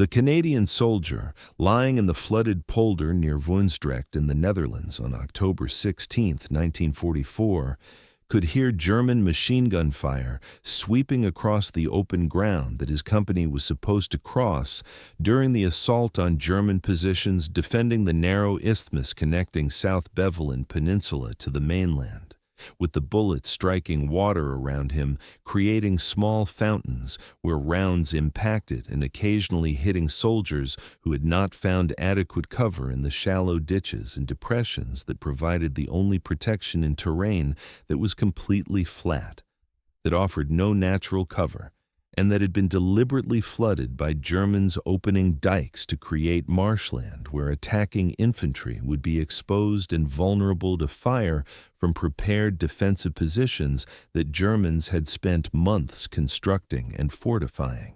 The Canadian soldier, lying in the flooded polder near Woensdrecht in the Netherlands on October 16, 1944, could hear German machine gun fire sweeping across the open ground that his company was supposed to cross during the assault on German positions defending the narrow isthmus connecting South Beveland Peninsula to the mainland, with the bullets striking water around him, creating small fountains where rounds impacted and occasionally hitting soldiers who had not found adequate cover in the shallow ditches and depressions that provided the only protection in terrain that was completely flat, that offered no natural cover, and that had been deliberately flooded by Germans opening dikes to create marshland where attacking infantry would be exposed and vulnerable to fire from prepared defensive positions that Germans had spent months constructing and fortifying.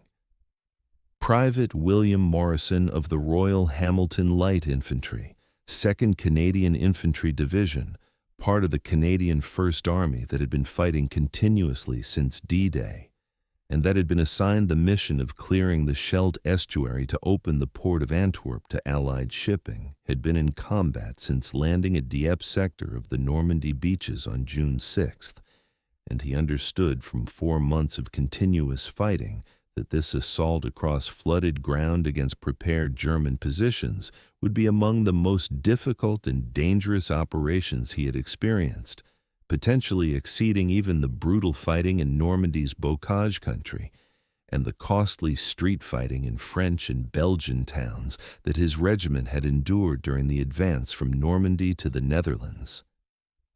Private William Morrison of the Royal Hamilton Light Infantry, 2nd Canadian Infantry Division, part of the Canadian First Army that had been fighting continuously since D-Day, and that had been assigned the mission of clearing the Scheldt Estuary to open the Port of Antwerp to Allied shipping, had been in combat since landing at Dieppe sector of the Normandy beaches on June 6th, and he understood from 4 months of continuous fighting that this assault across flooded ground against prepared German positions would be among the most difficult and dangerous operations he had experienced, potentially exceeding even the brutal fighting in Normandy's Bocage country and the costly street fighting in French and Belgian towns that his regiment had endured during the advance from Normandy to the Netherlands.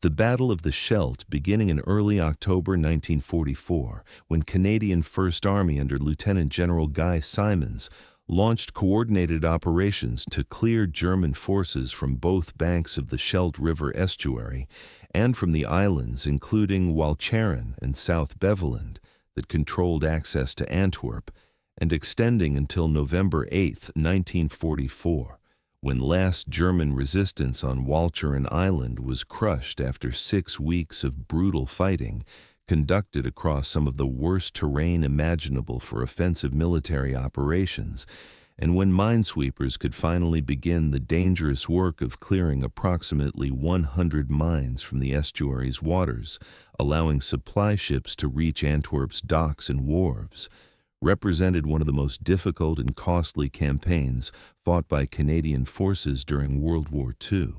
The Battle of the Scheldt, beginning in early October 1944, when Canadian First Army under Lieutenant General Guy Simons launched coordinated operations to clear German forces from both banks of the Scheldt River estuary and from the islands including Walcheren and South Beveland that controlled access to Antwerp, and extending until November 8, 1944, when last German resistance on Walcheren Island was crushed after 6 weeks of brutal fighting conducted across some of the worst terrain imaginable for offensive military operations, and when minesweepers could finally begin the dangerous work of clearing approximately 100 mines from the estuary's waters, allowing supply ships to reach Antwerp's docks and wharves, represented one of the most difficult and costly campaigns fought by Canadian forces during World War II.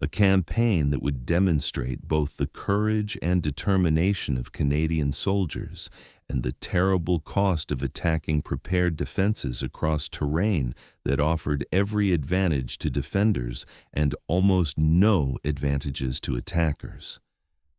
A campaign that would demonstrate both the courage and determination of Canadian soldiers and the terrible cost of attacking prepared defenses across terrain that offered every advantage to defenders and almost no advantages to attackers.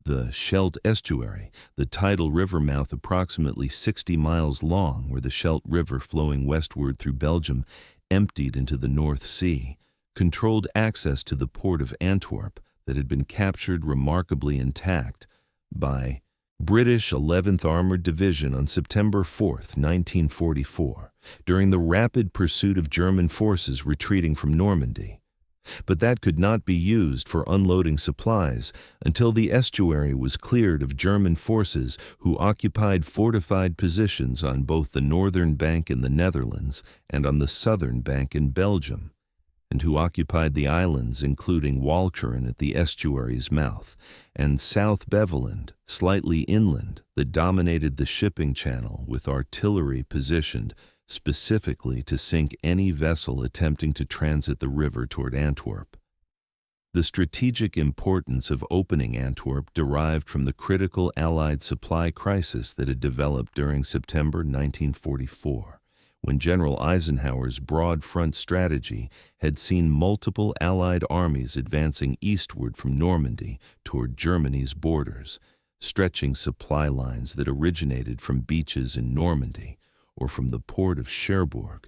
The Scheldt Estuary, the tidal river mouth approximately 60 miles long where the Scheldt River flowing westward through Belgium emptied into the North Sea, controlled access to the Port of Antwerp that had been captured remarkably intact by British 11th Armoured Division on September 4, 1944, during the rapid pursuit of German forces retreating from Normandy. But that could not be used for unloading supplies until the estuary was cleared of German forces who occupied fortified positions on both the northern bank in the Netherlands and on the southern bank in Belgium, and who occupied the islands including Walcheren at the estuary's mouth, and South Beveland, slightly inland, that dominated the shipping channel with artillery positioned specifically to sink any vessel attempting to transit the river toward Antwerp. The strategic importance of opening Antwerp derived from the critical Allied supply crisis that had developed during September 1944. When General Eisenhower's broad front strategy had seen multiple Allied armies advancing eastward from Normandy toward Germany's borders, stretching supply lines that originated from beaches in Normandy or from the port of Cherbourg,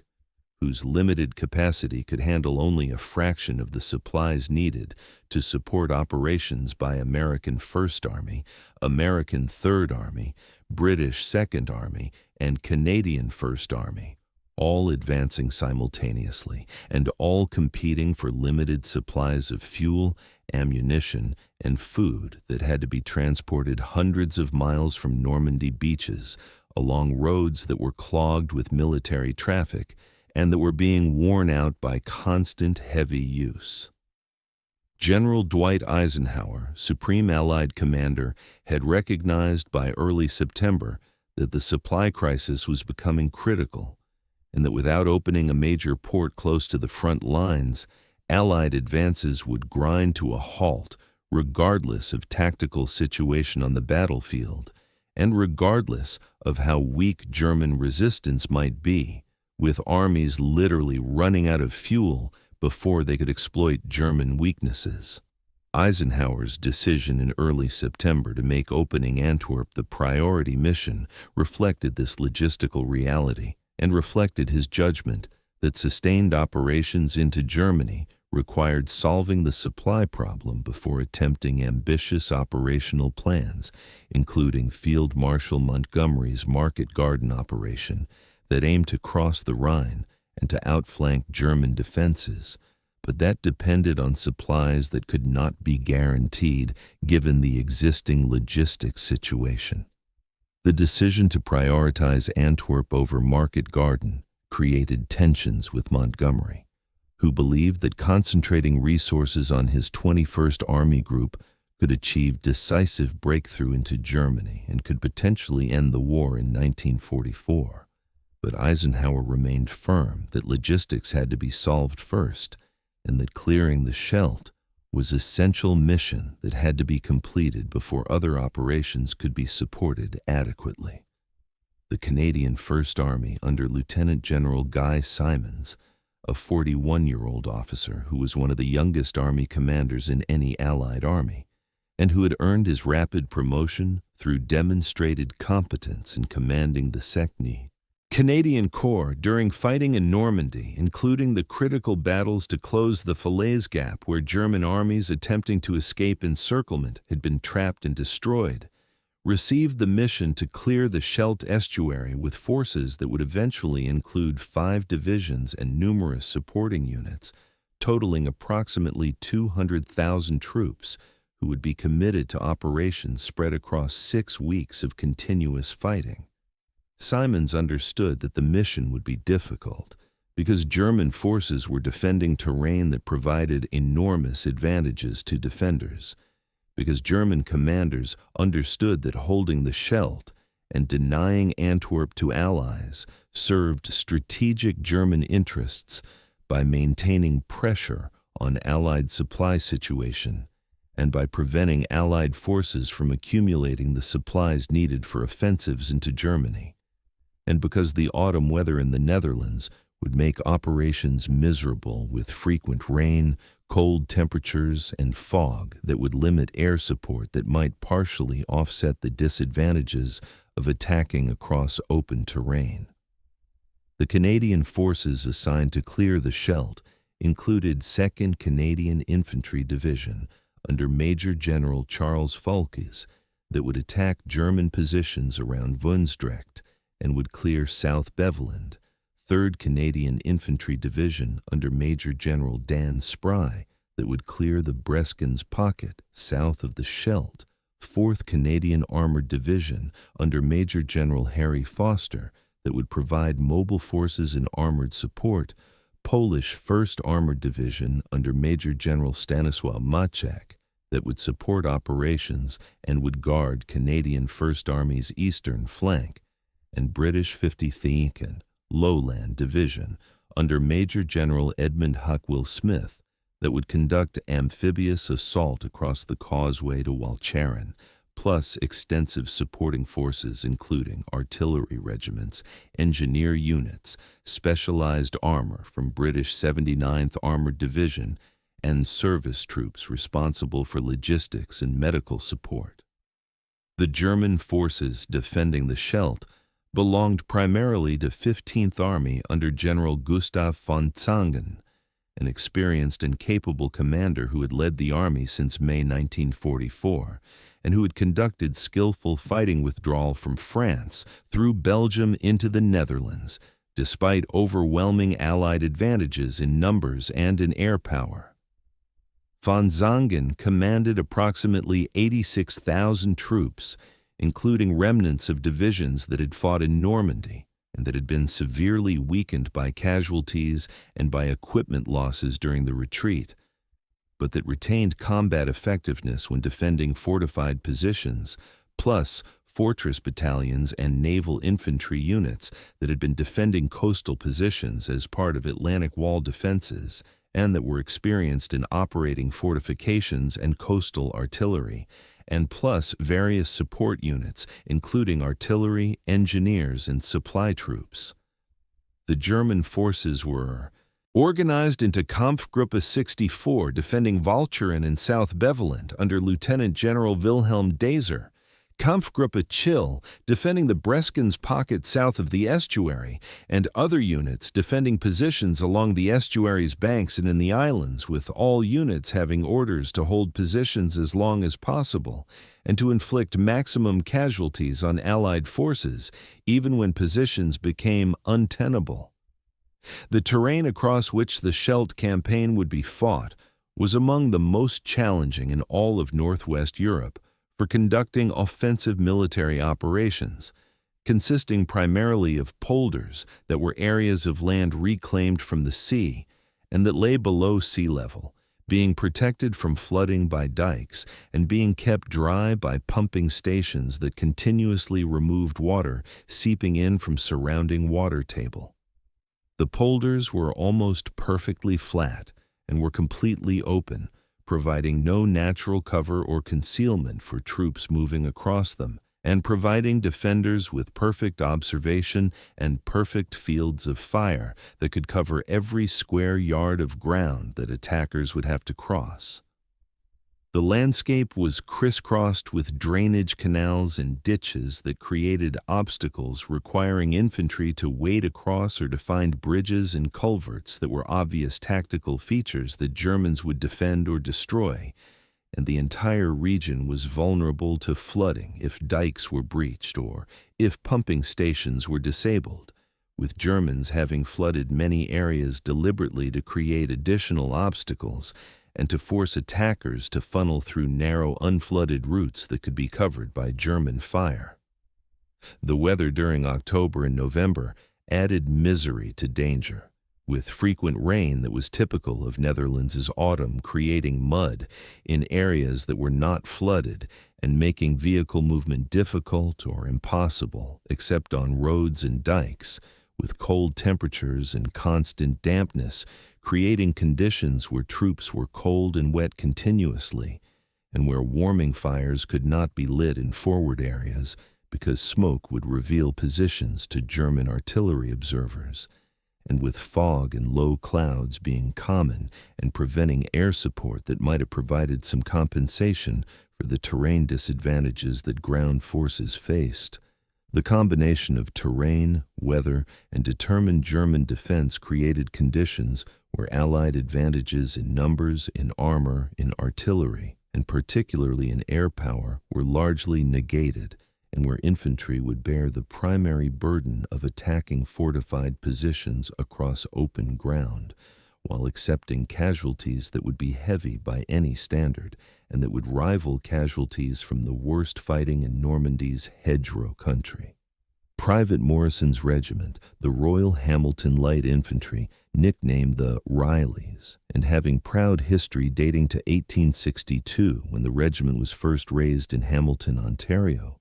whose limited capacity could handle only a fraction of the supplies needed to support operations by American First Army, American Third Army, British Second Army, and Canadian First Army, all advancing simultaneously and all competing for limited supplies of fuel, ammunition, and food that had to be transported hundreds of miles from Normandy beaches, along roads that were clogged with military traffic, and that were being worn out by constant heavy use. General Dwight Eisenhower, Supreme Allied Commander, had recognized by early September that the supply crisis was becoming critical, and that without opening a major port close to the front lines, Allied advances would grind to a halt regardless of tactical situation on the battlefield, and regardless of how weak German resistance might be, with armies literally running out of fuel before they could exploit German weaknesses. Eisenhower's decision in early September to make opening Antwerp the priority mission reflected this logistical reality and reflected his judgment that sustained operations into Germany required solving the supply problem before attempting ambitious operational plans, including Field Marshal Montgomery's Market Garden operation that aimed to cross the Rhine and to outflank German defenses, but that depended on supplies that could not be guaranteed given the existing logistics situation. The decision to prioritize Antwerp over Market Garden created tensions with Montgomery, who believed that concentrating resources on his 21st Army Group could achieve decisive breakthrough into Germany and could potentially end the war in 1944. But Eisenhower remained firm that logistics had to be solved first, and that clearing the Scheldt was an essential mission that had to be completed before other operations could be supported adequately. The Canadian First Army under Lieutenant General Guy Simons, a 41-year-old officer who was one of the youngest Army commanders in any Allied army, and who had earned his rapid promotion through demonstrated competence in commanding the Second Canadian Corps during fighting in Normandy, including the critical battles to close the Falaise Gap where German armies attempting to escape encirclement had been trapped and destroyed, received the mission to clear the Scheldt Estuary with forces that would eventually include 5 divisions and numerous supporting units, totaling approximately 200,000 troops, who would be committed to operations spread across 6 weeks of continuous fighting. Simons understood that the mission would be difficult because German forces were defending terrain that provided enormous advantages to defenders, because German commanders understood that holding the Scheldt and denying Antwerp to Allies served strategic German interests by maintaining pressure on Allied supply situation and by preventing Allied forces from accumulating the supplies needed for offensives into Germany, and because the autumn weather in the Netherlands would make operations miserable with frequent rain, cold temperatures, and fog that would limit air support that might partially offset the disadvantages of attacking across open terrain. The Canadian forces assigned to clear the Scheldt included 2nd Canadian Infantry Division under Major General Charles Foulkes that would attack German positions around Woensdrecht and would clear South Beveland, 3rd Canadian Infantry Division under Major General Dan Spry that would clear the Breskens Pocket south of the Scheldt, 4th Canadian Armored Division under Major General Harry Foster that would provide mobile forces and armored support, Polish 1st Armored Division under Major General Stanisław Maciek that would support operations and would guard Canadian 1st Army's eastern flank, and British 53rd Lowland Division under Major General Edmund Huckwill Smith that would conduct amphibious assault across the causeway to Walcheren, plus extensive supporting forces including artillery regiments, engineer units, specialized armor from British 79th Armored Division, and service troops responsible for logistics and medical support. The German forces defending the Scheldt belonged primarily to 15th Army under General Gustav von Zangen, an experienced and capable commander who had led the army since May 1944, and who had conducted skillful fighting withdrawal from France through Belgium into the Netherlands, despite overwhelming Allied advantages in numbers and in air power. Von Zangen commanded approximately 86,000 troops, including remnants of divisions that had fought in Normandy, and that had been severely weakened by casualties and by equipment losses during the retreat, but that retained combat effectiveness when defending fortified positions, plus fortress battalions and naval infantry units that had been defending coastal positions as part of Atlantic Wall defenses and that were experienced in operating fortifications and coastal artillery, and plus various support units, including artillery, engineers, and supply troops. The German forces were organized into Kampfgruppe 64, defending Walcheren in South Beveland under Lieutenant General Wilhelm Daser, Kampfgruppe Chill, defending the Breskens pocket south of the estuary, and other units defending positions along the estuary's banks and in the islands, with all units having orders to hold positions as long as possible and to inflict maximum casualties on Allied forces, even when positions became untenable. The terrain across which the Scheldt campaign would be fought was among the most challenging in all of Northwest Europe for conducting offensive military operations, consisting primarily of polders that were areas of land reclaimed from the sea and that lay below sea level, being protected from flooding by dikes and being kept dry by pumping stations that continuously removed water seeping in from surrounding water table. The polders were almost perfectly flat and were completely open, providing no natural cover or concealment for troops moving across them, and providing defenders with perfect observation and perfect fields of fire that could cover every square yard of ground that attackers would have to cross. The landscape was crisscrossed with drainage canals and ditches that created obstacles requiring infantry to wade across or to find bridges and culverts that were obvious tactical features that Germans would defend or destroy, and the entire region was vulnerable to flooding if dikes were breached or if pumping stations were disabled, with Germans having flooded many areas deliberately to create additional obstacles and to force attackers to funnel through narrow, unflooded routes that could be covered by German fire. The weather during October and November added misery to danger, with frequent rain that was typical of Netherlands' autumn creating mud in areas that were not flooded and making vehicle movement difficult or impossible except on roads and dikes, with cold temperatures and constant dampness creating conditions where troops were cold and wet continuously, and where warming fires could not be lit in forward areas because smoke would reveal positions to German artillery observers, and with fog and low clouds being common and preventing air support that might have provided some compensation for the terrain disadvantages that ground forces faced. The combination of terrain, weather, and determined German defense created conditions where Allied advantages in numbers, in armor, in artillery, and particularly in air power were largely negated, and where infantry would bear the primary burden of attacking fortified positions across open ground, while accepting casualties that would be heavy by any standard, and that would rival casualties from the worst fighting in Normandy's hedgerow country. Private Morrison's regiment, the Royal Hamilton Light Infantry, nicknamed the Rileys, and having proud history dating to 1862 when the regiment was first raised in Hamilton, Ontario,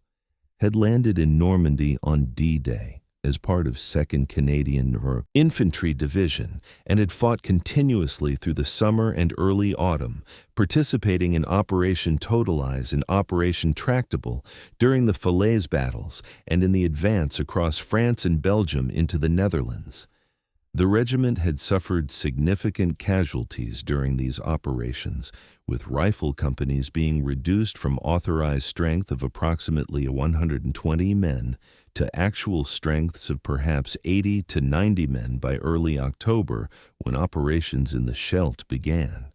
had landed in Normandy on D-Day as part of 2nd Canadian Infantry Division and had fought continuously through the summer and early autumn, participating in Operation Totalize and Operation Tractable during the Falaise battles and in the advance across France and Belgium into the Netherlands. The regiment had suffered significant casualties during these operations, with rifle companies being reduced from authorized strength of approximately 120 men to actual strengths of perhaps 80 to 90 men by early October when operations in the Scheldt began,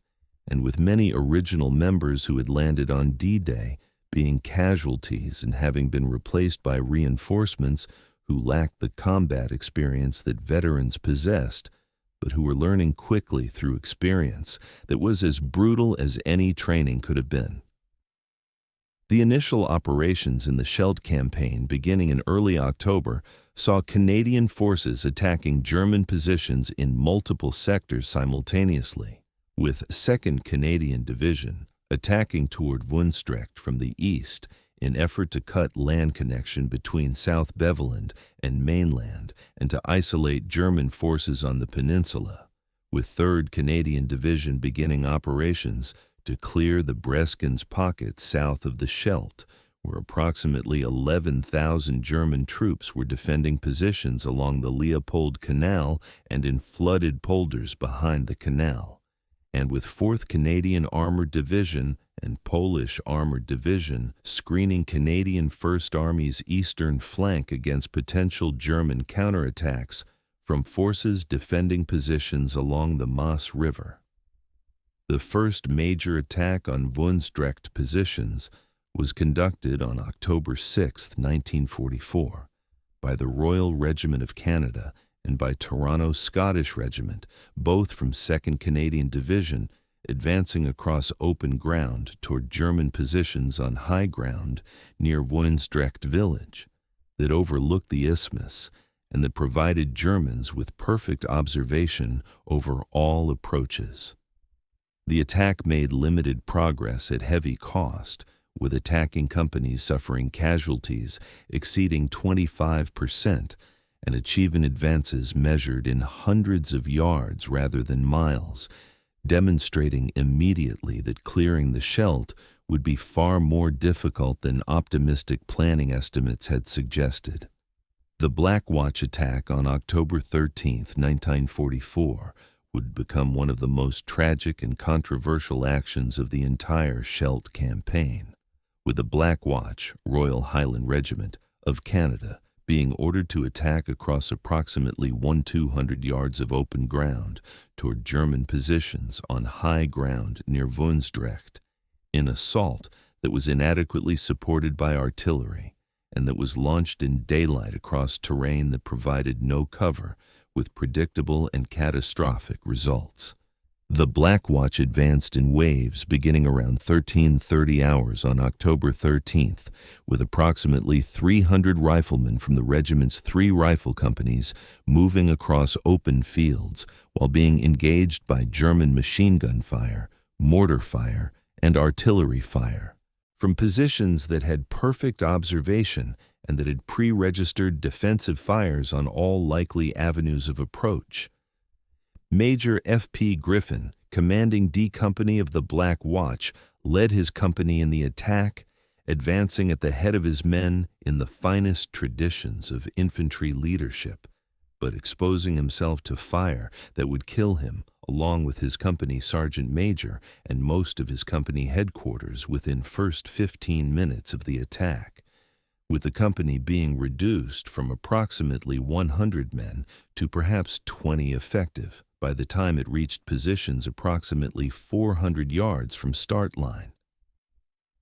and with many original members who had landed on D-Day being casualties and having been replaced by reinforcements who lacked the combat experience that veterans possessed, but who were learning quickly through experience that was as brutal as any training could have been. The initial operations in the Scheldt campaign beginning in early October saw Canadian forces attacking German positions in multiple sectors simultaneously, with 2nd Canadian Division attacking toward Woensdrecht from the east in effort to cut land connection between South Beveland and mainland and to isolate German forces on the peninsula, with 3rd Canadian Division beginning operations to clear the Breskens pocket south of the Scheldt, where approximately 11,000 German troops were defending positions along the Leopold Canal and in flooded polders behind the canal, and with 4th Canadian Armored Division and Polish Armored Division screening Canadian First Army's eastern flank against potential German counterattacks from forces defending positions along the Maas River. The first major attack on Woensdrecht positions was conducted on October 6, 1944, by the Royal Regiment of Canada and by Toronto's Scottish Regiment, both from 2nd Canadian Division, advancing across open ground toward German positions on high ground near Woensdrecht village that overlooked the isthmus and that provided Germans with perfect observation over all approaches. The attack made limited progress at heavy cost, with attacking companies suffering casualties exceeding 25% and achieving advances measured in hundreds of yards rather than miles, demonstrating immediately that clearing the Scheldt would be far more difficult than optimistic planning estimates had suggested. The Black Watch attack on October 13, 1944, would become one of the most tragic and controversial actions of the entire Scheldt campaign, with the Black Watch, Royal Highland Regiment of Canada, being ordered to attack across approximately 1,200 yards of open ground toward German positions on high ground near Woensdrecht, in assault that was inadequately supported by artillery and that was launched in daylight across terrain that provided no cover, with predictable and catastrophic results. The Black Watch advanced in waves beginning around 13:30 hours on October 13th, with approximately 300 riflemen from the regiment's 3 rifle companies moving across open fields while being engaged by German machine gun fire, mortar fire, and artillery fire from positions that had perfect observation and that had pre-registered defensive fires on all likely avenues of approach. Major F.P. Griffin, commanding D Company of the Black Watch, led his company in the attack, advancing at the head of his men in the finest traditions of infantry leadership, but exposing himself to fire that would kill him, along with his company sergeant major and most of his company headquarters within first 15 minutes of the attack, with the company being reduced from approximately 100 men to perhaps 20 effective by the time it reached positions approximately 400 yards from start line.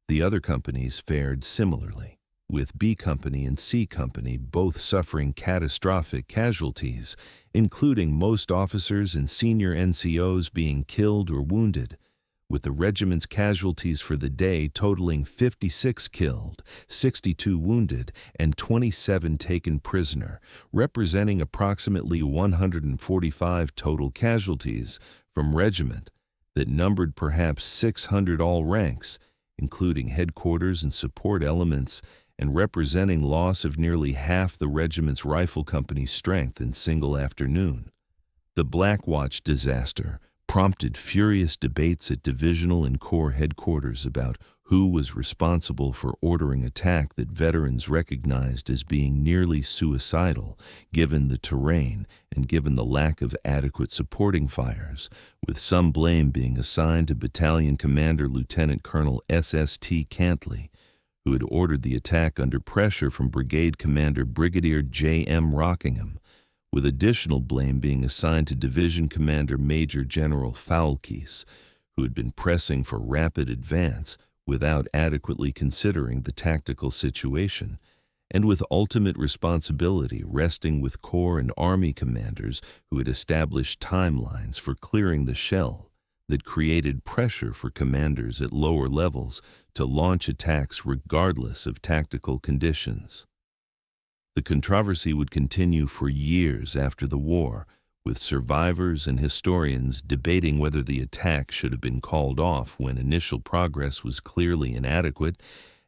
The other companies fared similarly, with B Company and C Company both suffering catastrophic casualties, including most officers and senior NCOs being killed or wounded, with the regiment's casualties for the day totaling 56 killed, 62 wounded, and 27 taken prisoner, representing approximately 145 total casualties from regiment that numbered perhaps 600 all ranks, including headquarters and support elements, and representing loss of nearly half the regiment's rifle company's strength in single afternoon. The Black Watch disaster prompted furious debates at divisional and corps headquarters about who was responsible for ordering attack that veterans recognized as being nearly suicidal, given the terrain and given the lack of adequate supporting fires, with some blame being assigned to Battalion Commander Lieutenant Colonel S.S.T. Cantley, who had ordered the attack under pressure from Brigade Commander Brigadier J.M. Rockingham, with additional blame being assigned to Division Commander Major General Foulkes, who had been pressing for rapid advance without adequately considering the tactical situation, and with ultimate responsibility resting with Corps and Army commanders who had established timelines for clearing the Scheldt that created pressure for commanders at lower levels to launch attacks regardless of tactical conditions. The controversy would continue for years after the war, with survivors and historians debating whether the attack should have been called off when initial progress was clearly inadequate,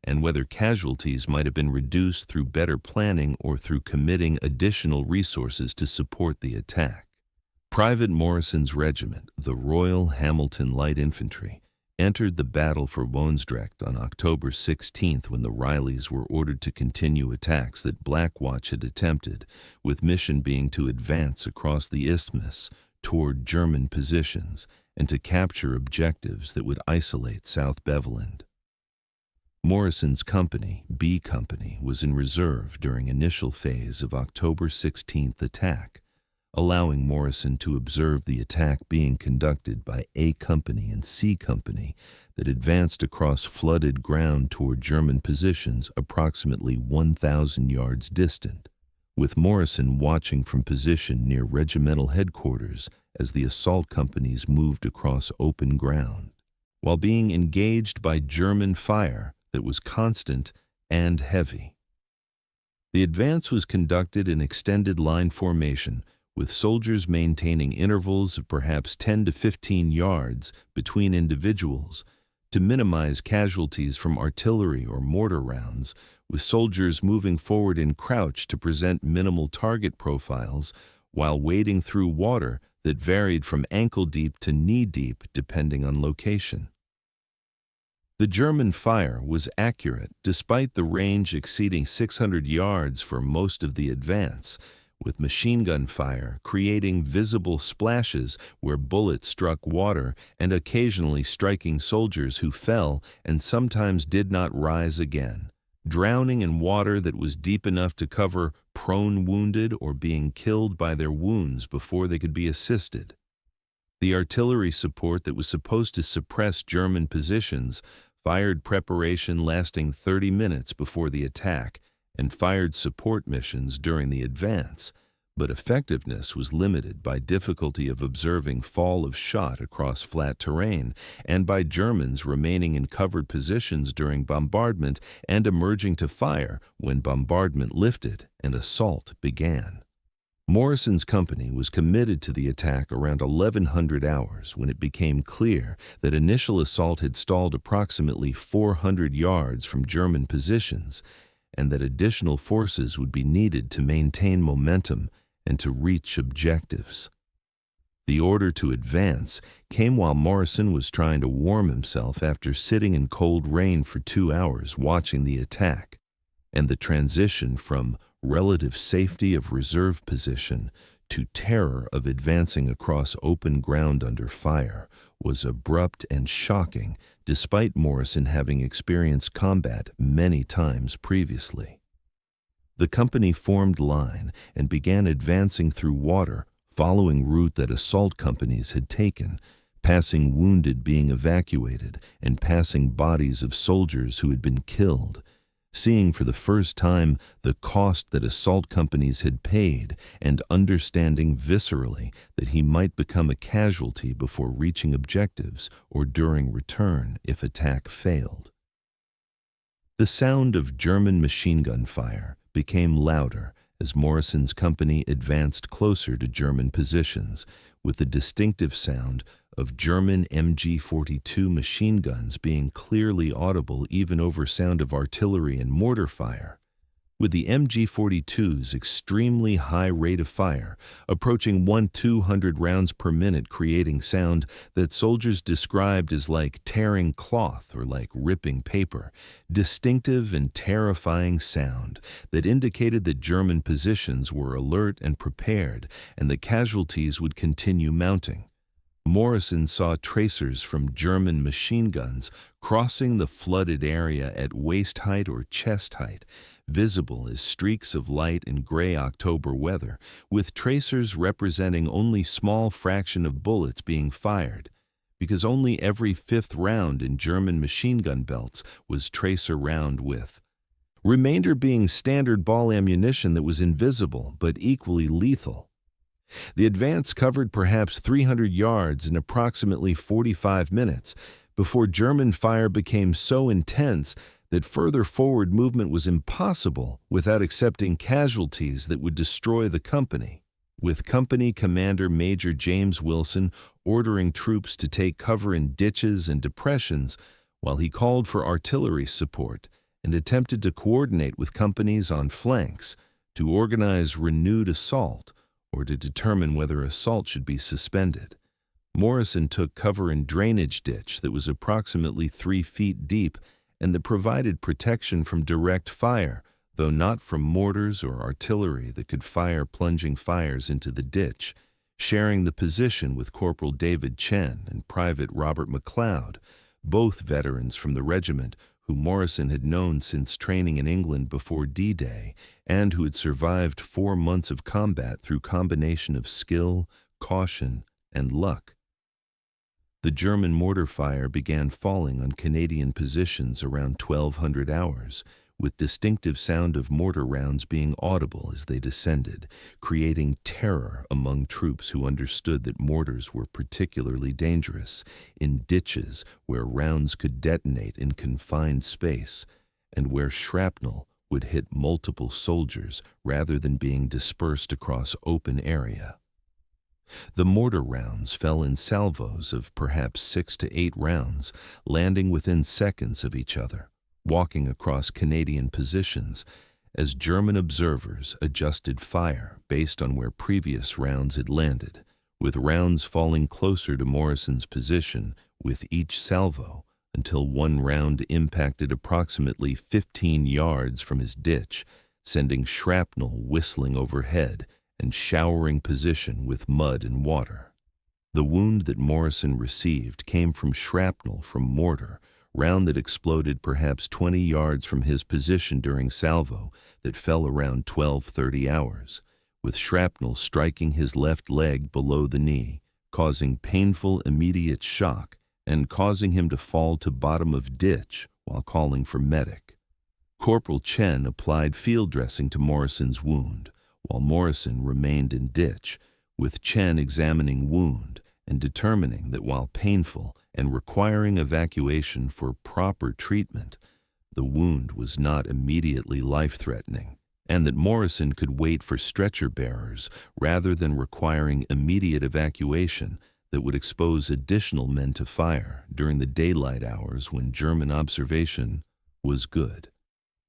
and whether casualties might have been reduced through better planning or through committing additional resources to support the attack. Private Morrison's regiment, the Royal Hamilton Light Infantry, entered the battle for Woensdrecht on October 16th when the Rileys were ordered to continue attacks that Blackwatch had attempted, with mission being to advance across the isthmus toward German positions and to capture objectives that would isolate South Beveland. Morrison's company, B Company, was in reserve during initial phase of October 16th attack, allowing Morrison to observe the attack being conducted by A Company and C Company that advanced across flooded ground toward German positions approximately 1,000 yards distant, with Morrison watching from position near regimental headquarters as the assault companies moved across open ground, while being engaged by German fire that was constant and heavy. The advance was conducted in extended line formation, with soldiers maintaining intervals of perhaps 10 to 15 yards between individuals to minimize casualties from artillery or mortar rounds, with soldiers moving forward in crouch to present minimal target profiles while wading through water that varied from ankle-deep to knee-deep depending on location. The German fire was accurate despite the range exceeding 600 yards for most of the advance, with machine gun fire creating visible splashes where bullets struck water and occasionally striking soldiers who fell and sometimes did not rise again, drowning in water that was deep enough to cover prone wounded or being killed by their wounds before they could be assisted. The artillery support that was supposed to suppress German positions fired preparation lasting 30 minutes before the attack and fired support missions during the advance, but effectiveness was limited by difficulty of observing fall of shot across flat terrain and by Germans remaining in covered positions during bombardment and emerging to fire when bombardment lifted and assault began. Morrison's company was committed to the attack around 1100 hours when it became clear that initial assault had stalled approximately 400 yards from German positions and that additional forces would be needed to maintain momentum and to reach objectives. The order to advance came while Morrison was trying to warm himself after sitting in cold rain for 2 hours watching the attack, and the transition from relative safety of reserve position to terror of advancing across open ground under fire was abrupt and shocking, despite Morrison having experienced combat many times previously. The company formed line and began advancing through water, following route that assault companies had taken, passing wounded being evacuated and passing bodies of soldiers who had been killed, seeing for the first time the cost that assault companies had paid and understanding viscerally that he might become a casualty before reaching objectives or during return if attack failed. The sound of German machine gun fire became louder as Morrison's company advanced closer to German positions, with the distinctive sound of German MG-42 machine guns being clearly audible even over sound of artillery and mortar fire, with the MG-42's extremely high rate of fire, approaching 200 rounds per minute, creating sound that soldiers described as like tearing cloth or like ripping paper, distinctive and terrifying sound that indicated that German positions were alert and prepared and the casualties would continue mounting. Morrison saw tracers from German machine guns crossing the flooded area at waist height or chest height, visible as streaks of light in gray October weather, with tracers representing only small fraction of bullets being fired, because only every fifth round in German machine gun belts was tracer round width. Remainder being standard ball ammunition that was invisible but equally lethal. The advance covered perhaps 300 yards in approximately 45 minutes before German fire became so intense that further forward movement was impossible without accepting casualties that would destroy the company, with Company Commander Major James Wilson ordering troops to take cover in ditches and depressions while he called for artillery support and attempted to coordinate with companies on flanks to organize renewed assault or to determine whether assault should be suspended. Morrison took cover in drainage ditch that was approximately 3 feet deep and that provided protection from direct fire, though not from mortars or artillery that could fire plunging fires into the ditch, sharing the position with Corporal David Chen and Private Robert McLeod, both veterans from the regiment who Morrison had known since training in England before D-Day and who had survived 4 months of combat through combination of skill, caution, and luck. The German mortar fire began falling on Canadian positions around 1200 hours, with distinctive sound of mortar rounds being audible as they descended, creating terror among troops who understood that mortars were particularly dangerous in ditches where rounds could detonate in confined space and where shrapnel would hit multiple soldiers rather than being dispersed across open area. The mortar rounds fell in salvos of perhaps 6 to 8 rounds, landing within seconds of each other, walking across Canadian positions as German observers adjusted fire based on where previous rounds had landed, with rounds falling closer to Morrison's position with each salvo until one round impacted approximately 15 yards from his ditch, sending shrapnel whistling overhead and showering position with mud and water. The wound that Morrison received came from shrapnel from mortar, round that exploded perhaps 20 yards from his position during salvo that fell around 12:30 hours, with shrapnel striking his left leg below the knee, causing painful immediate shock and causing him to fall to bottom of ditch while calling for medic. Corporal Chen applied field dressing to Morrison's wound, while Morrison remained in ditch, with Chen examining wound and determining that while painful and requiring evacuation for proper treatment, the wound was not immediately life-threatening, and that Morrison could wait for stretcher bearers rather than requiring immediate evacuation that would expose additional men to fire during the daylight hours when German observation was good.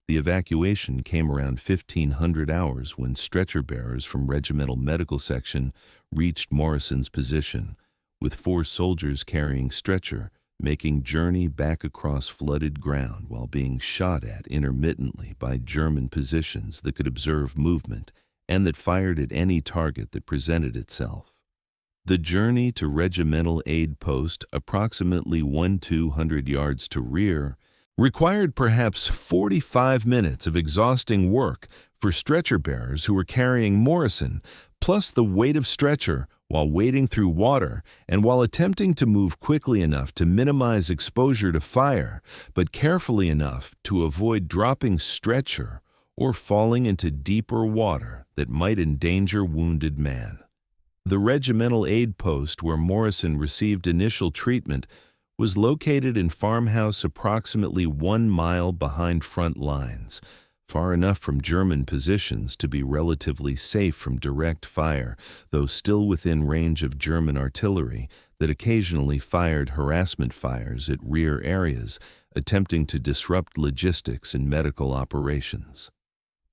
The evacuation came around 1500 hours when stretcher bearers from Regimental Medical Section reached Morrison's position, with 4 soldiers carrying stretcher making journey back across flooded ground while being shot at intermittently by German positions that could observe movement and that fired at any target that presented itself. The journey to Regimental Aid Post, approximately 200 yards to rear, required perhaps 45 minutes of exhausting work for stretcher bearers who were carrying Morrison, plus the weight of stretcher while wading through water and while attempting to move quickly enough to minimize exposure to fire, but carefully enough to avoid dropping stretcher or falling into deeper water that might endanger wounded man. The regimental aid post where Morrison received initial treatment was located in farmhouse approximately 1 mile behind front lines, far enough from German positions to be relatively safe from direct fire, though still within range of German artillery that occasionally fired harassment fires at rear areas, attempting to disrupt logistics and medical operations.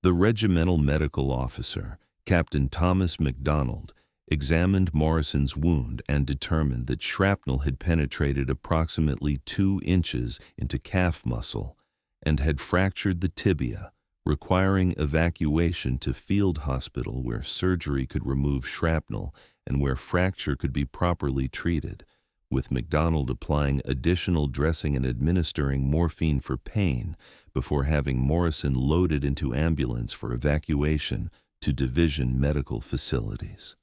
The regimental medical officer, Captain Thomas MacDonald, examined Morrison's wound and determined that shrapnel had penetrated approximately 2 inches into calf muscle and had fractured the tibia, requiring evacuation to field hospital where surgery could remove shrapnel and where fracture could be properly treated, with MacDonald applying additional dressing and administering morphine for pain before having Morrison loaded into ambulance for evacuation to division medical facilities.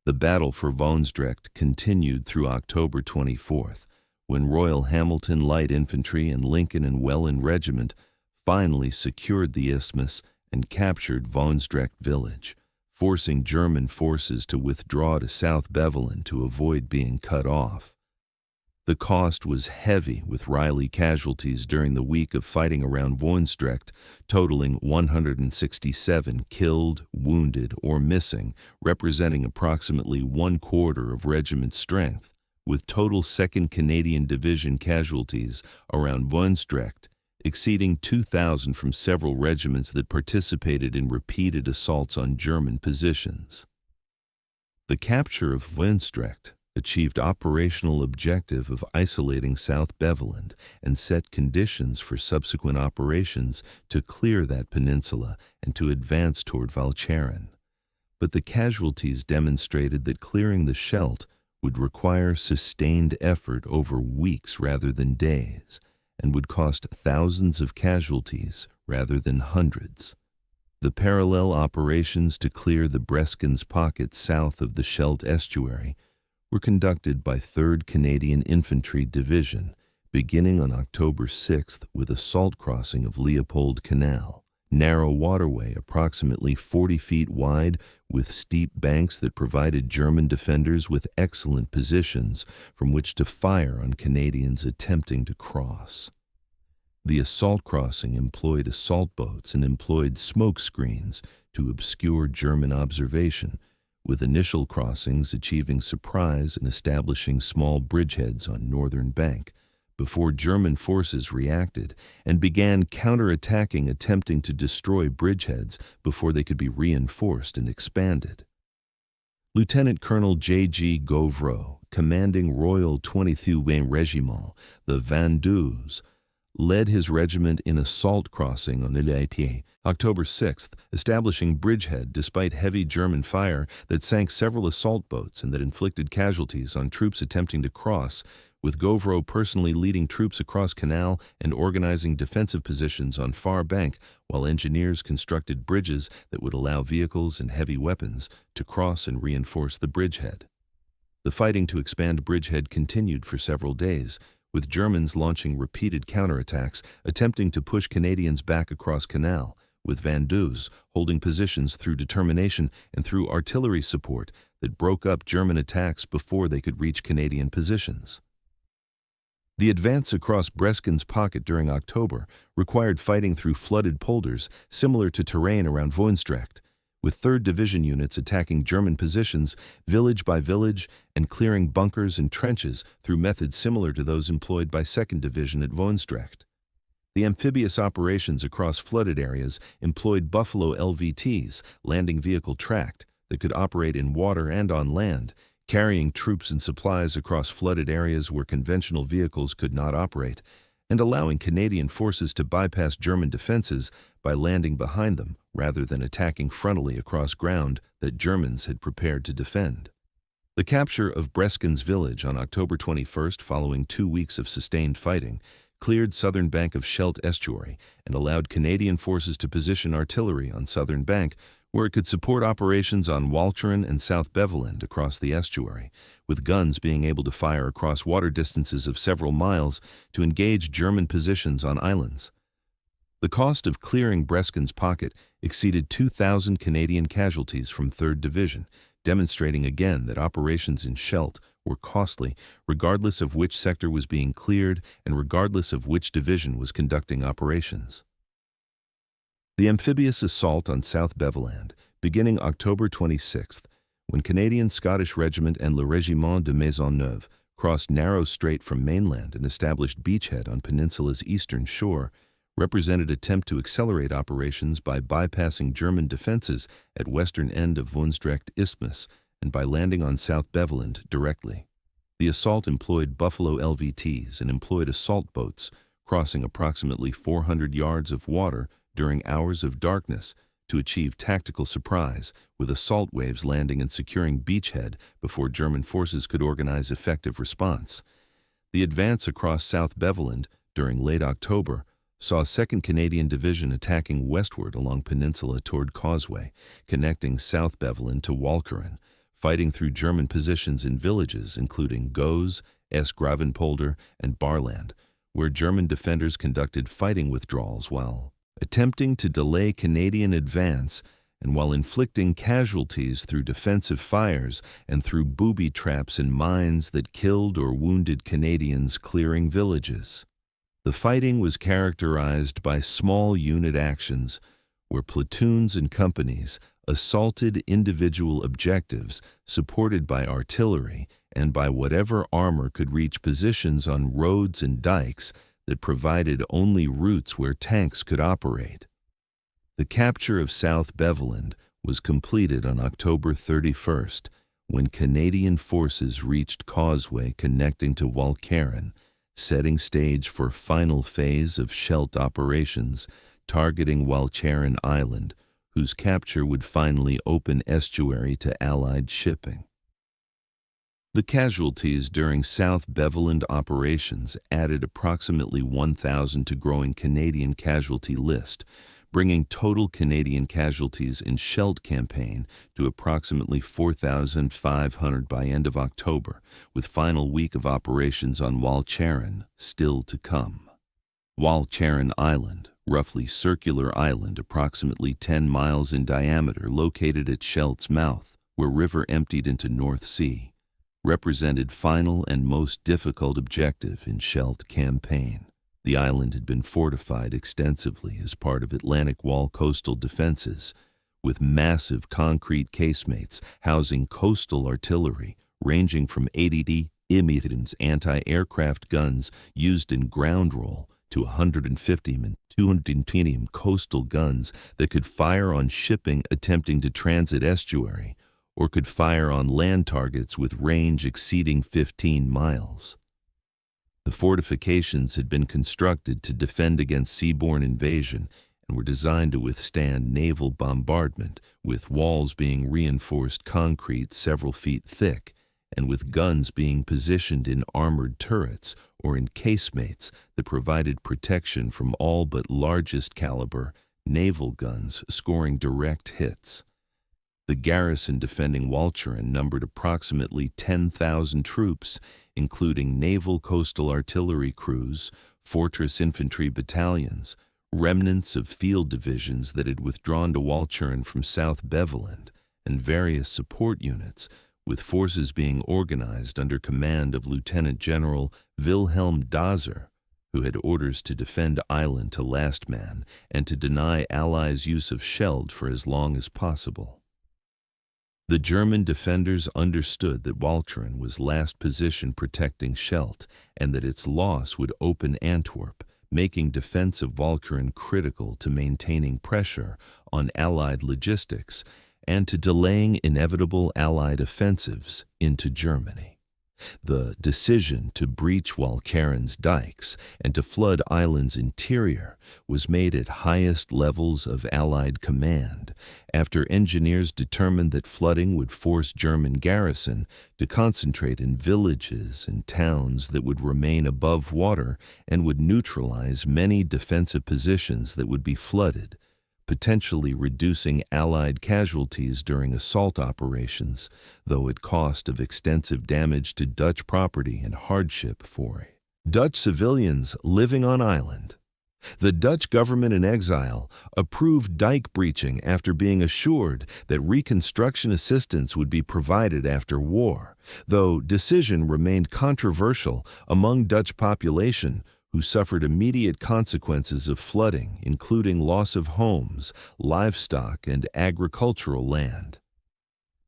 The battle for Woensdrecht continued through October 24th, when Royal Hamilton Light Infantry and Lincoln and Welland Regiment finally secured the isthmus and captured Woensdrecht village, forcing German forces to withdraw to South Beveland to avoid being cut off. The cost was heavy, with Riley casualties during the week of fighting around Voonstrecht totaling 167 killed, wounded, or missing, representing approximately 1/4 of regiment strength, with total 2nd Canadian Division casualties around Voonstrecht exceeding 2,000 from several regiments that participated in repeated assaults on German positions. The capture of Voonstrecht achieved operational objective of isolating South Beveland and set conditions for subsequent operations to clear that peninsula and to advance toward Walcheren. But the casualties demonstrated that clearing the Scheldt would require sustained effort over weeks rather than days, and would cost thousands of casualties rather than hundreds. The parallel operations to clear the Breskens Pocket south of the Scheldt Estuary were conducted by 3rd Canadian Infantry Division, beginning on October 6th with assault crossing of Leopold Canal, narrow waterway approximately 40 feet wide with steep banks that provided German defenders with excellent positions from which to fire on Canadians attempting to cross. The assault crossing employed assault boats and employed smoke screens to obscure German observation, with initial crossings achieving surprise and establishing small bridgeheads on northern bank, before German forces reacted and began counterattacking, attempting to destroy bridgeheads before they could be reinforced and expanded. Lieutenant Colonel J.G. Gauvreau, commanding Royal 23e Regiment, the Vendus, led his regiment in assault crossing on Île October 6th, establishing bridgehead despite heavy German fire that sank several assault boats and that inflicted casualties on troops attempting to cross, with Gauvreau personally leading troops across canal and organizing defensive positions on far bank, while engineers constructed bridges that would allow vehicles and heavy weapons to cross and reinforce the bridgehead. The fighting to expand bridgehead continued for several days, with Germans launching repeated counterattacks, attempting to push Canadians back across canal, with Vendus holding positions through determination and through artillery support that broke up German attacks before they could reach Canadian positions. The advance across Breskens Pocket during October required fighting through flooded polders similar to terrain around Voonstrecht, with 3rd Division units attacking German positions village by village and clearing bunkers and trenches through methods similar to those employed by 2nd Division at Voonstrecht. The amphibious operations across flooded areas employed Buffalo LVTs, landing vehicle tracked, that could operate in water and on land, carrying troops and supplies across flooded areas where conventional vehicles could not operate, and allowing Canadian forces to bypass German defenses by landing behind them rather than attacking frontally across ground that Germans had prepared to defend. The capture of Breskens village on October 21st, following 2 weeks of sustained fighting, cleared southern bank of Scheldt Estuary and allowed Canadian forces to position artillery on southern bank where it could support operations on Walcheren and South Beveland across the estuary, with guns being able to fire across water distances of several miles to engage German positions on islands. The cost of clearing Breskens Pocket exceeded 2,000 Canadian casualties from 3rd Division, demonstrating again that operations in Scheldt were costly regardless of which sector was being cleared and regardless of which division was conducting operations. The amphibious assault on South Beveland, beginning October 26th, when Canadian Scottish Regiment and Le Régiment de Maisonneuve crossed narrow strait from mainland and established beachhead on peninsula's eastern shore, represented attempt to accelerate operations by bypassing German defenses at western end of Voonstrecht Isthmus and by landing on South Beveland directly. The assault employed Buffalo LVTs and employed assault boats, crossing approximately 400 yards of water during hours of darkness to achieve tactical surprise, with assault waves landing and securing beachhead before German forces could organize effective response. The advance across South Beveland during late October saw 2nd Canadian Division attacking westward along peninsula toward Causeway, connecting South Beveland to Walcheren, fighting through German positions in villages including Goes, S. Gravenpolder, and Barland, where German defenders conducted fighting withdrawals while attempting to delay Canadian advance and while inflicting casualties through defensive fires and through booby traps and mines that killed or wounded Canadians clearing villages. The fighting was characterized by small unit actions, where platoons and companies assaulted individual objectives supported by artillery and by whatever armor could reach positions on roads and dikes that provided only routes where tanks could operate. The capture of South Beveland was completed on October 31st, when Canadian forces reached Causeway connecting to Walcheren, setting stage for final phase of Scheldt operations, targeting Walcheren Island, whose capture would finally open estuary to Allied shipping. The casualties during South Beveland operations added approximately 1,000 to growing Canadian casualty list, bringing total Canadian casualties in Scheldt campaign to approximately 4,500 by end of October, with final week of operations on Walcheren still to come. Walcheren Island, roughly circular island approximately 10 miles in diameter located at Scheldt's mouth, where river emptied into North Sea, represented final and most difficult objective in Scheldt campaign. The island had been fortified extensively as part of Atlantic Wall coastal defenses, with massive concrete casemates housing coastal artillery ranging from 80 mm anti-aircraft guns used in ground roll to 150 and 220 coastal guns that could fire on shipping attempting to transit estuary or could fire on land targets with range exceeding 15 miles. The fortifications had been constructed to defend against seaborne invasion and were designed to withstand naval bombardment, with walls being reinforced concrete several feet thick and with guns being positioned in armored turrets or in casemates that provided protection from all but largest caliber naval guns scoring direct hits. The garrison defending Walcheren numbered approximately 10,000 troops, including naval coastal artillery crews, fortress infantry battalions, remnants of field divisions that had withdrawn to Walcheren from South Beveland, and various support units, with forces being organized under command of Lieutenant General Wilhelm Daser, who had orders to defend island to last man and to deny Allies use of Scheldt for as long as possible. The German defenders understood that Walcheren was last position protecting Scheldt and that its loss would open Antwerp, making defense of Walcheren critical to maintaining pressure on Allied logistics and to delaying inevitable Allied offensives into Germany. The decision to breach Walcheren's dikes and to flood island's interior was made at highest levels of Allied command after engineers determined that flooding would force German garrison to concentrate in villages and towns that would remain above water and would neutralize many defensive positions that would be flooded, potentially reducing Allied casualties during assault operations, though at cost of extensive damage to Dutch property and hardship for Dutch civilians living on island. The Dutch government in exile approved dike breaching after being assured that reconstruction assistance would be provided after war, though decision remained controversial among Dutch population who suffered immediate consequences of flooding, including loss of homes, livestock, and agricultural land.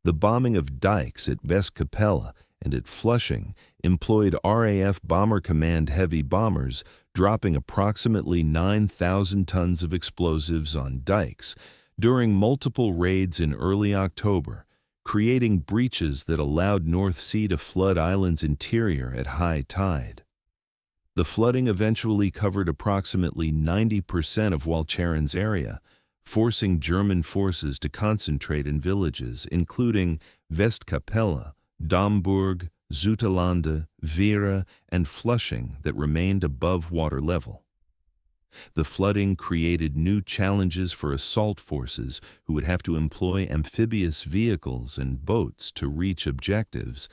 The bombing of dikes at Westkapelle and at Flushing employed RAF Bomber Command heavy bombers, dropping approximately 9,000 tons of explosives on dikes during multiple raids in early October, creating breaches that allowed North Sea to flood island's interior at high tide. The flooding eventually covered approximately 90% of Walcheren's area, forcing German forces to concentrate in villages including Westkapelle, Domburg, Zuidlande, Veere, and Flushing that remained above water level. The flooding created new challenges for assault forces who would have to employ amphibious vehicles and boats to reach objectives,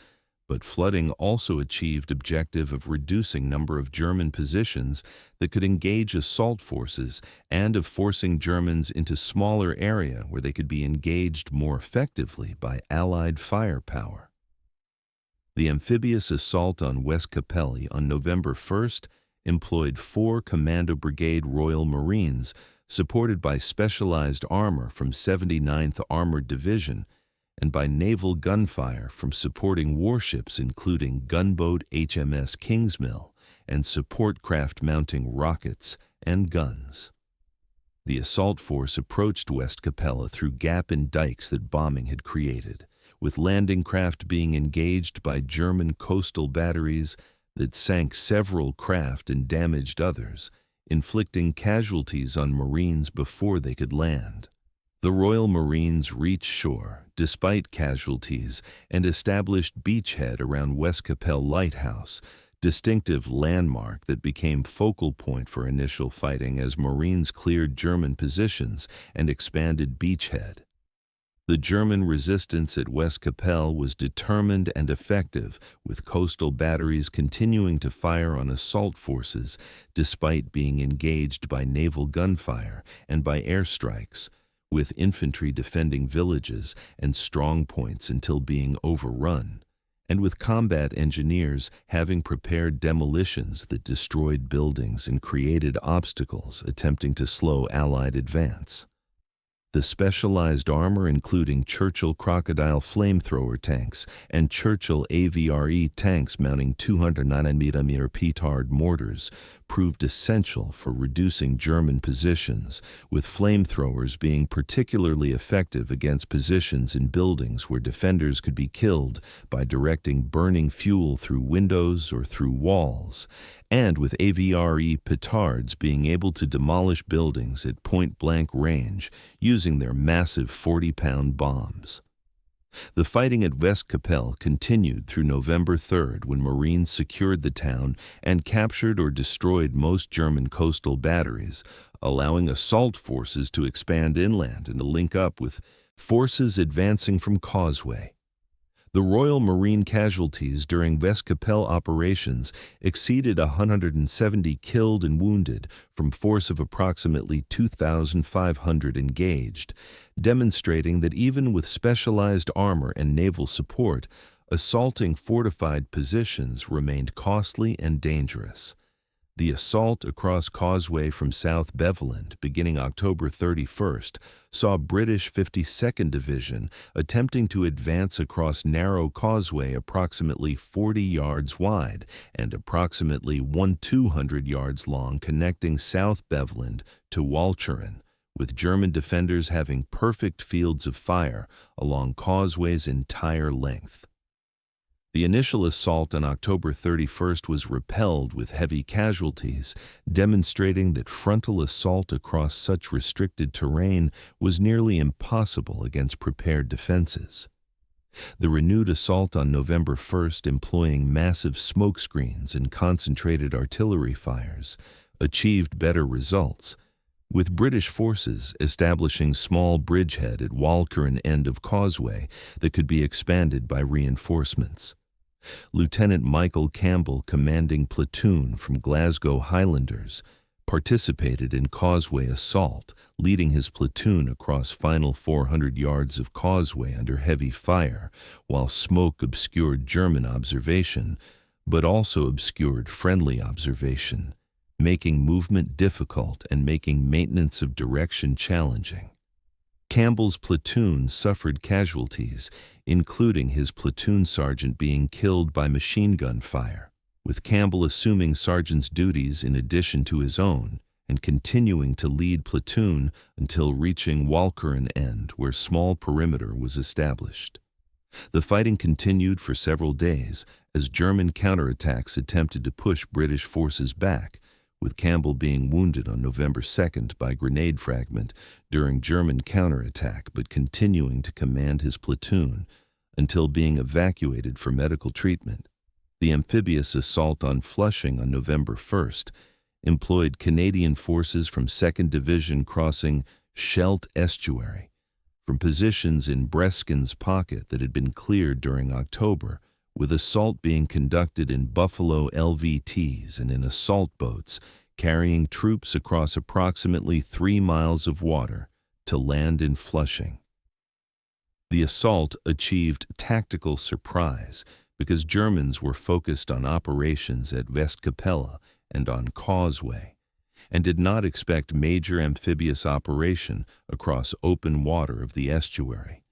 But flooding also achieved objective of reducing number of German positions that could engage assault forces and of forcing Germans into smaller area where they could be engaged more effectively by Allied firepower. The amphibious assault on Westkapelle on November 1st employed 4 Commando Brigade Royal Marines supported by specialized armor from 79th Armored Division and by naval gunfire from supporting warships including gunboat HMS Kingsmill and support craft mounting rockets and guns. The assault force approached Westkapelle through gap in dikes that bombing had created, with landing craft being engaged by German coastal batteries that sank several craft and damaged others, inflicting casualties on Marines before they could land. The Royal Marines reached shore, despite casualties, and established beachhead around Westkapelle Lighthouse, distinctive landmark that became focal point for initial fighting as Marines cleared German positions and expanded beachhead. The German resistance at Westkapelle was determined and effective, with coastal batteries continuing to fire on assault forces despite being engaged by naval gunfire and by airstrikes, with infantry defending villages and strong points until being overrun, and with combat engineers having prepared demolitions that destroyed buildings and created obstacles attempting to slow Allied advance. The specialized armor including Churchill Crocodile flamethrower tanks and Churchill AVRE tanks mounting 209mm petard mortars proved essential for reducing German positions, with flamethrowers being particularly effective against positions in buildings where defenders could be killed by directing burning fuel through windows or through walls, and with AVRE petards being able to demolish buildings at point-blank range using their massive 40-pound bombs. The fighting at Westkapelle continued through November 3rd when Marines secured the town and captured or destroyed most German coastal batteries, allowing assault forces to expand inland and to link up with forces advancing from Causeway. The Royal Marine casualties during Westkapelle operations exceeded 170 killed and wounded from force of approximately 2,500 engaged, demonstrating that even with specialized armor and naval support, assaulting fortified positions remained costly and dangerous. The assault across Causeway from South Beveland, beginning October 31st, saw British 52nd Division attempting to advance across narrow causeway approximately 40 yards wide and approximately 200 yards long connecting South Beveland to Walcheren, with German defenders having perfect fields of fire along Causeway's entire length. The initial assault on October 31st was repelled with heavy casualties, demonstrating that frontal assault across such restricted terrain was nearly impossible against prepared defenses. The renewed assault on November 1st, employing massive smoke screens and concentrated artillery fires, achieved better results, with British forces establishing small bridgehead at Walcheren end of Causeway that could be expanded by reinforcements. Lieutenant Michael Campbell, commanding platoon from Glasgow Highlanders, participated in Causeway assault, leading his platoon across final 400 yards of causeway under heavy fire, while smoke obscured German observation, but also obscured friendly observation, making movement difficult and making maintenance of direction challenging. Campbell's platoon suffered casualties, including his platoon sergeant being killed by machine gun fire, with Campbell assuming sergeant's duties in addition to his own and continuing to lead platoon until reaching Walcheren end, where small perimeter was established. The fighting continued for several days as German counterattacks attempted to push British forces back, with Campbell being wounded on November 2nd by grenade fragment during German counterattack but continuing to command his platoon until being evacuated for medical treatment. The amphibious assault on Flushing on November 1st employed Canadian forces from 2nd Division crossing Scheldt Estuary from positions in Breskin's Pocket that had been cleared during October, with assault being conducted in Buffalo LVTs and in assault boats carrying troops across approximately 3 miles of water to land in Flushing. The assault achieved tactical surprise because Germans were focused on operations at Westkapelle and on Causeway, and did not expect major amphibious operation across open water of the estuary.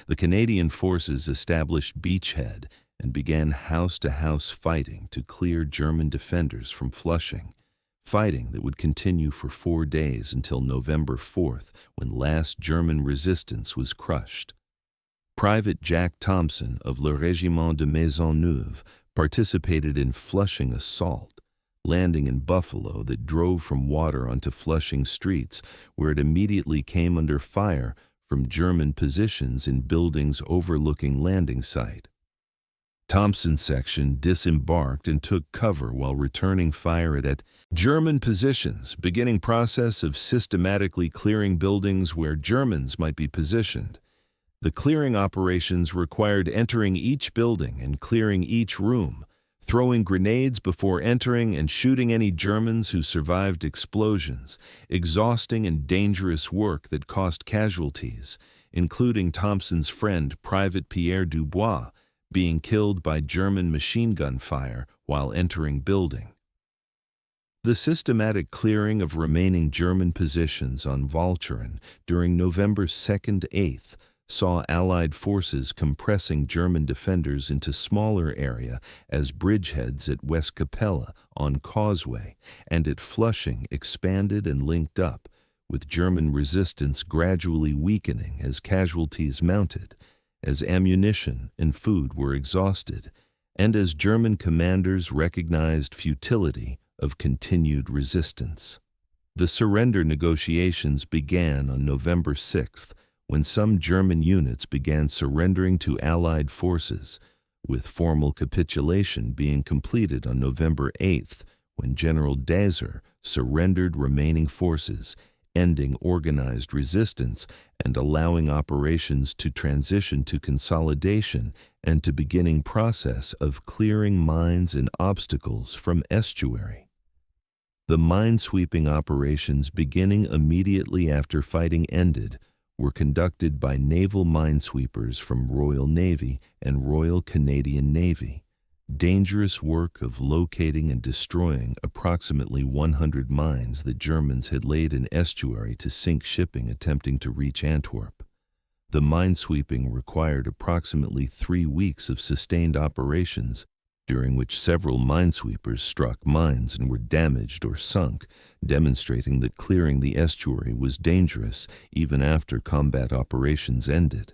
The Canadian forces established beachhead and began house-to-house fighting to clear German defenders from Flushing, fighting that would continue for 4 days until November 4th, when last German resistance was crushed. Private Jack Thompson of Le Régiment de Maisonneuve participated in Flushing assault, landing in Buffalo that drove from water onto Flushing streets, where it immediately came under fire from German positions in buildings overlooking landing site. Thompson's section disembarked and took cover while returning fire at German positions, beginning process of systematically clearing buildings where Germans might be positioned. The clearing operations required entering each building and clearing each room, throwing grenades before entering and shooting any Germans who survived explosions, exhausting and dangerous work that cost casualties, including Thompson's friend Private Pierre Dubois, being killed by German machine gun fire while entering building. The systematic clearing of remaining German positions on Walcheren during November 2nd-8th saw Allied forces compressing German defenders into smaller area as bridgeheads at Westkapelle on Causeway and at Flushing expanded and linked up, with German resistance gradually weakening as casualties mounted, as ammunition and food were exhausted, and as German commanders recognized futility of continued resistance. The surrender negotiations began on November 6th, when some German units began surrendering to Allied forces, with formal capitulation being completed on November 8th, when General Dazer surrendered remaining forces, ending organized resistance and allowing operations to transition to consolidation and to beginning process of clearing mines and obstacles from estuary. The minesweeping operations beginning immediately after fighting ended were conducted by naval minesweepers from Royal Navy and Royal Canadian Navy. Dangerous work of locating and destroying approximately 100 mines that Germans had laid in estuary to sink shipping attempting to reach Antwerp. The minesweeping required approximately 3 weeks of sustained operations, during which several minesweepers struck mines and were damaged or sunk, demonstrating that clearing the estuary was dangerous even after combat operations ended.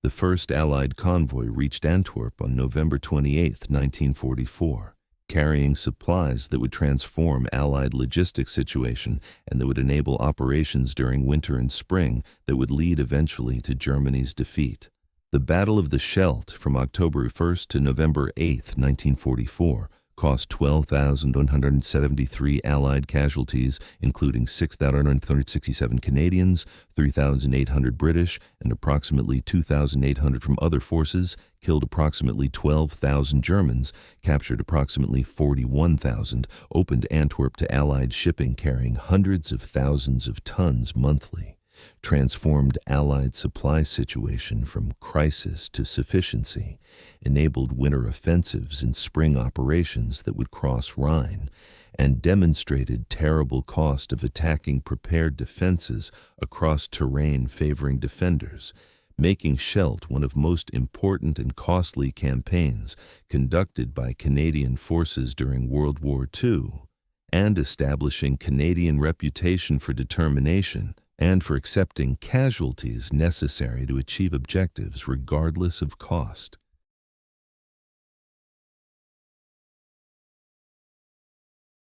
The first Allied convoy reached Antwerp on November 28, 1944, carrying supplies that would transform Allied logistics situation and that would enable operations during winter and spring that would lead eventually to Germany's defeat. The Battle of the Scheldt from October 1st to November 8, 1944, cost 12,173 Allied casualties, including 6,167 Canadians, 3,800 British, and approximately 2,800 from other forces, killed approximately 12,000 Germans, captured approximately 41,000, opened Antwerp to Allied shipping carrying hundreds of thousands of tons monthly, transformed Allied supply situation from crisis to sufficiency, enabled winter offensives and spring operations that would cross Rhine, and demonstrated terrible cost of attacking prepared defenses across terrain favoring defenders, making Scheldt one of most important and costly campaigns conducted by Canadian forces during World War II, and establishing Canadian reputation for determination and for accepting casualties necessary to achieve objectives regardless of cost.